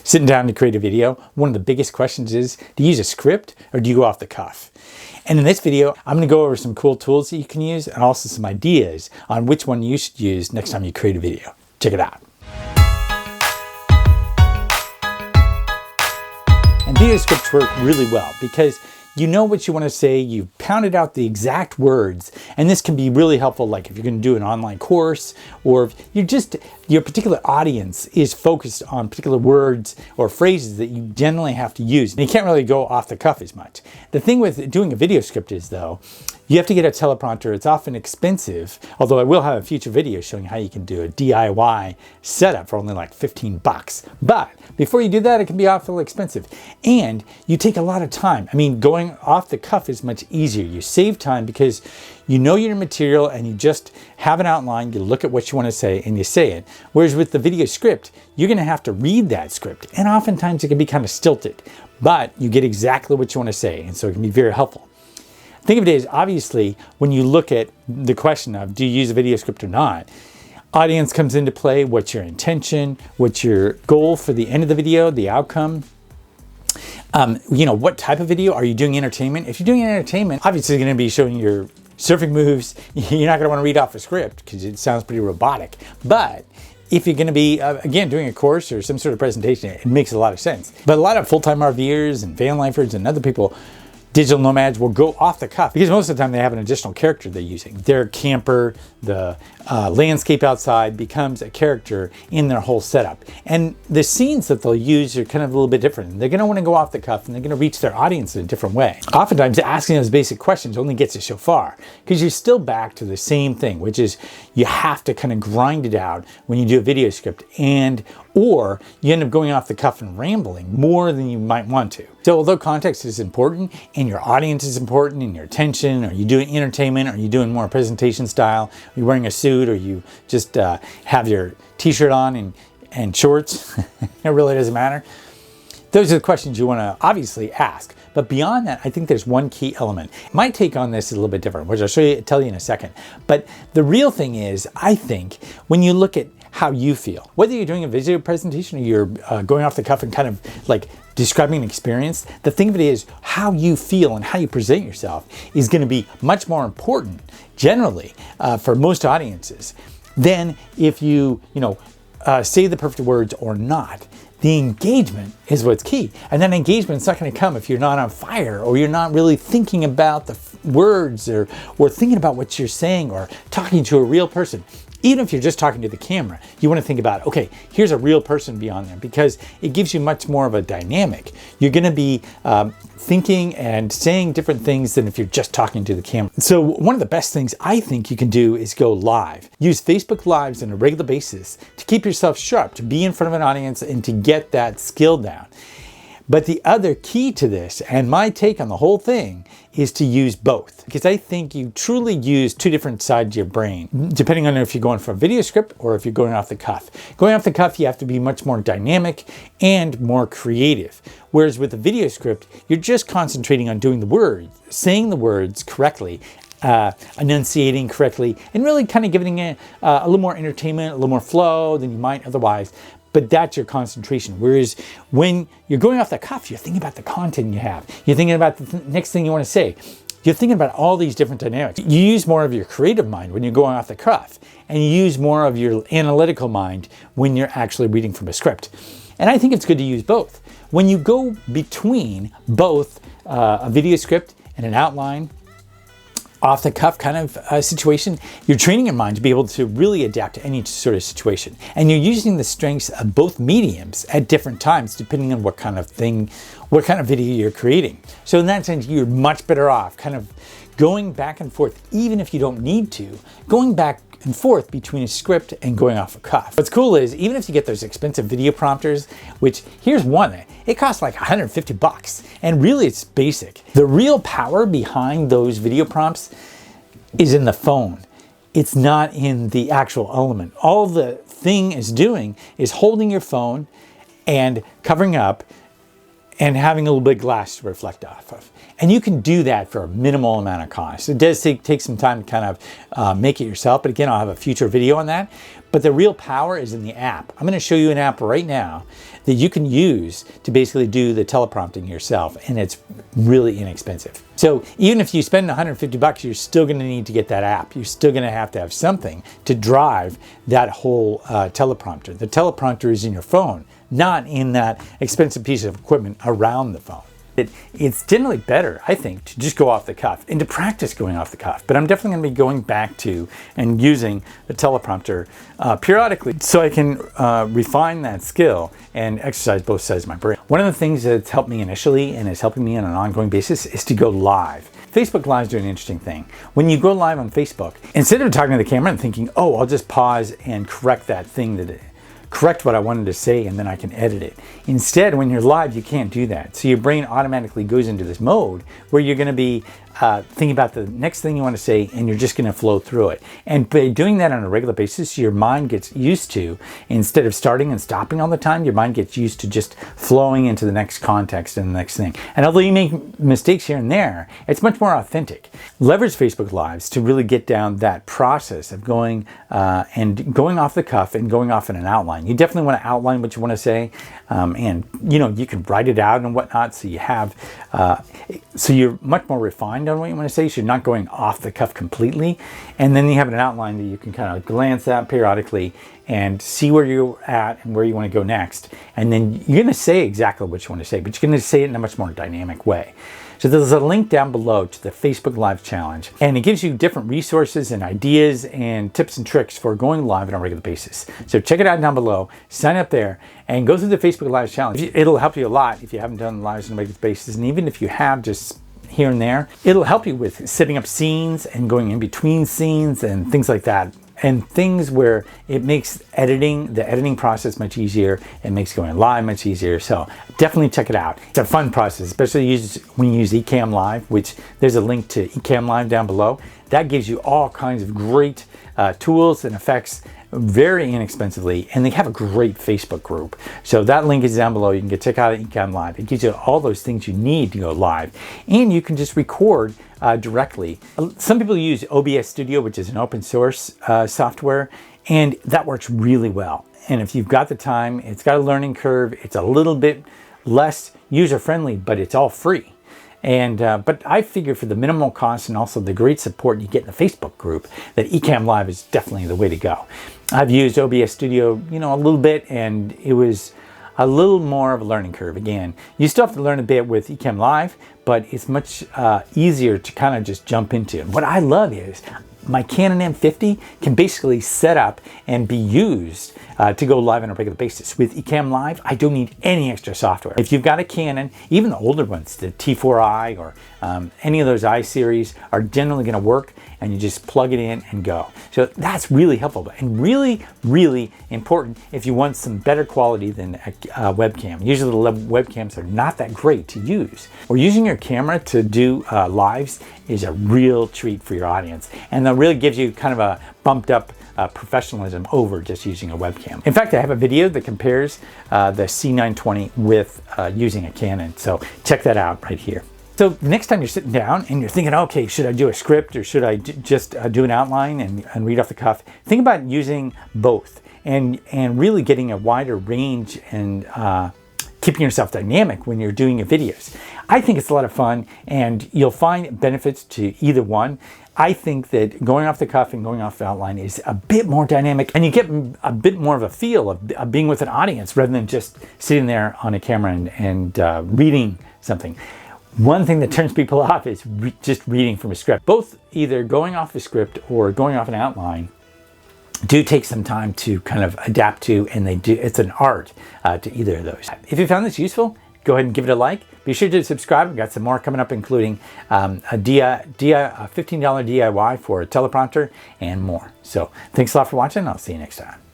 Sitting down to create a video, one of the biggest questions is, do you use a script or do you go off the cuff? And in this video, I'm going to go over some cool tools that you can use and also some ideas on which one you should use next time you create a video. Check it out. And video scripts work really well because you know what you want to say, you've pounded out the exact words, and this can be really helpful like if you're going to do an online course or if your particular audience is focused on particular words or phrases that you generally have to use. And you can't really go off the cuff as much. The thing with doing a video script is though, you have to get a teleprompter. It's often expensive, although I will have a future video showing how you can do a DIY setup for only like 15 bucks. But before you do that, it can be awfully expensive. And you take a lot of time. I mean, going off the cuff is much easier. You save time because you know your material and you just have an outline, you look at what you want to say and you say it. Whereas with the video script, you're going to have to read that script. And oftentimes it can be kind of stilted, but you get exactly what you want to say. And so it can be very helpful. Think of it as, obviously, when you look at the question of do you use a video script or not, audience comes into play. What's your intention? What's your goal for the end of the video, the outcome? What type of video? Are you doing entertainment? If you're doing entertainment, obviously you're going to be showing your surfing moves. You're not going to want to read off a script because it sounds pretty robotic. But if you're going to be, again, doing a course or some sort of presentation, it makes a lot of sense. But a lot of full-time RVers and van lifers and other people, digital nomads, will go off the cuff because most of the time they have an additional character they're using. Their camper, the landscape outside becomes a character in their whole setup. And the scenes that they'll use are kind of a little bit different. They're going to want to go off the cuff and they're going to reach their audience in a different way. Oftentimes asking those basic questions only gets you so far because you're still back to the same thing, which is you have to kind of grind it out when you do a video script, or you end up going off the cuff and rambling more than you might want to. So although context is important and your audience is important and your attention, are you doing entertainment, are you doing more presentation style, are you wearing a suit, or you just have your t-shirt on and shorts, it really doesn't matter. Those are the questions you want to obviously ask. But beyond that, I think there's one key element. My take on this is a little bit different, which I'll tell you in a second. But the real thing is, I think, when you look at how you feel, whether you're doing a video presentation or you're going off the cuff and kind of like describing an experience, the thing of it is how you feel and how you present yourself is going to be much more important generally for most audiences than if you say the perfect words or not. The engagement is what's key. And that engagement's not going to come if you're not on fire or you're not really thinking about the words or thinking about what you're saying or talking to a real person. Even if you're just talking to the camera, you want to think about, okay, here's a real person beyond there because it gives you much more of a dynamic. You're going to be thinking and saying different things than if you're just talking to the camera. So one of the best things I think you can do is go live. Use Facebook Lives on a regular basis to keep yourself sharp, to be in front of an audience and to get that skill down. But the other key to this, and my take on the whole thing, is to use both. Because I think you truly use two different sides of your brain, depending on if you're going for a video script or if you're going off the cuff. Going off the cuff, you have to be much more dynamic and more creative. Whereas with a video script, you're just concentrating on doing the words, saying the words correctly, enunciating correctly, and really kind of giving it a little more entertainment, a little more flow than you might otherwise. But that's your concentration. Whereas when you're going off the cuff, you're thinking about the content you have. You're thinking about the next thing you want to say. You're thinking about all these different dynamics. You use more of your creative mind when you're going off the cuff, and you use more of your analytical mind when you're actually reading from a script. And I think it's good to use both. When you go between both a video script and an outline, off the cuff kind of situation, you're training your mind to be able to really adapt to any sort of situation. And you're using the strengths of both mediums at different times, depending on what kind of video you're creating. So in that sense, you're much better off kind of going back and forth, even if you don't need to, going back and forth between a script and going off a cuff. What's cool is, even if you get those expensive video prompters, which here's one, it costs like 150 bucks, and really it's basic. The real power behind those video prompts is in the phone. It's not in the actual element. All the thing is doing is holding your phone and covering up and having a little bit of glass to reflect off of. And you can do that for a minimal amount of cost. It does take some time to kind of make it yourself, but again, I'll have a future video on that. But the real power is in the app. I'm gonna show you an app right now that you can use to basically do the teleprompting yourself, and it's really inexpensive. So even if you spend 150 bucks, you're still gonna need to get that app. You're still gonna have to have something to drive that whole teleprompter. The teleprompter is in your phone, not in that expensive piece of equipment around the phone. It's generally better, I think, to just go off the cuff and to practice going off the cuff. But I'm definitely going to be going back to and using the teleprompter periodically so I can refine that skill and exercise both sides of my brain. One of the things that's helped me initially and is helping me on an ongoing basis is to go live. Facebook Live is doing an interesting thing. When you go live on Facebook, instead of talking to the camera and thinking, oh, I'll just pause and correct that thing correct what I wanted to say and then I can edit it. Instead, when you're live, you can't do that. So your brain automatically goes into this mode where you're going to be thinking about the next thing you want to say, and you're just going to flow through it. And by doing that on a regular basis, your mind gets used to, instead of starting and stopping all the time, your mind gets used to just flowing into the next context and the next thing. And although you make mistakes here and there, it's much more authentic. Leverage Facebook Lives to really get down that process of going and going off the cuff and going off in an outline. You definitely want to outline what you want to say, and you can write it out and whatnot, so you have so you're much more refined on what you want to say, so you're not going off the cuff completely. And then you have an outline that you can kind of glance at periodically and see where you're at and where you want to go next. And then you're going to say exactly what you want to say, but you're going to say it in a much more dynamic way. So there's a link down below to the Facebook Live Challenge, and it gives you different resources and ideas and tips and tricks for going live on a regular basis. So check it out down below, sign up there, and go through the Facebook Live Challenge. It'll help you a lot if you haven't done lives on a regular basis, and even if you have just here and there, it'll help you with setting up scenes and going in between scenes and things like that. And things where it makes the editing process much easier. It makes going live much easier. So definitely check it out. It's a fun process, especially when you use Ecamm Live, which there's a link to Ecamm Live down below. That gives you all kinds of great tools and effects very inexpensively, and they have a great Facebook group. So that link is down below. You can check out Ecamm Live. It gives you all those things you need to go live, and you can just record directly. Some people use OBS Studio, which is an open source software, and that works really well. And if you've got the time, it's got a learning curve. It's a little bit less user-friendly, but it's all free. And but I figure for the minimal cost and also the great support you get in the Facebook group, that Ecamm Live is definitely the way to go. I've used OBS Studio, a little bit, and it was a little more of a learning curve. Again, you still have to learn a bit with Ecamm Live, but it's much easier to kind of just jump into. What I love is my Canon M50 can basically set up and be used to go live on a regular basis. With Ecamm Live, I don't need any extra software. If you've got a Canon, even the older ones, the T4i or any of those I series are generally going to work, and you just plug it in and go. So that's really helpful and really, really important if you want some better quality than a webcam. Usually the webcams are not that great to use. Or using your camera to do lives is a real treat for your audience, and that really gives you kind of a bumped up professionalism over just using a webcam. In fact, I have a video that compares the C920 with using a Canon, so check that out right here. So the next time you're sitting down and you're thinking, okay, should I do a script or should I just do an outline and read off the cuff? Think about using both and really getting a wider range and keeping yourself dynamic when you're doing your videos. I think it's a lot of fun, and you'll find benefits to either one. I think that going off the cuff and going off the outline is a bit more dynamic, and you get a bit more of a feel of being with an audience rather than just sitting there on a camera and reading something. One thing that turns people off is just reading from a script. Both either going off a script or going off an outline do take some time to kind of adapt to, and it's an art to either of those. If you found this useful, go ahead and give it a like. Be sure to subscribe. We've got some more coming up, including a $15 DIY for a teleprompter and more. So thanks a lot for watching. I'll see you next time.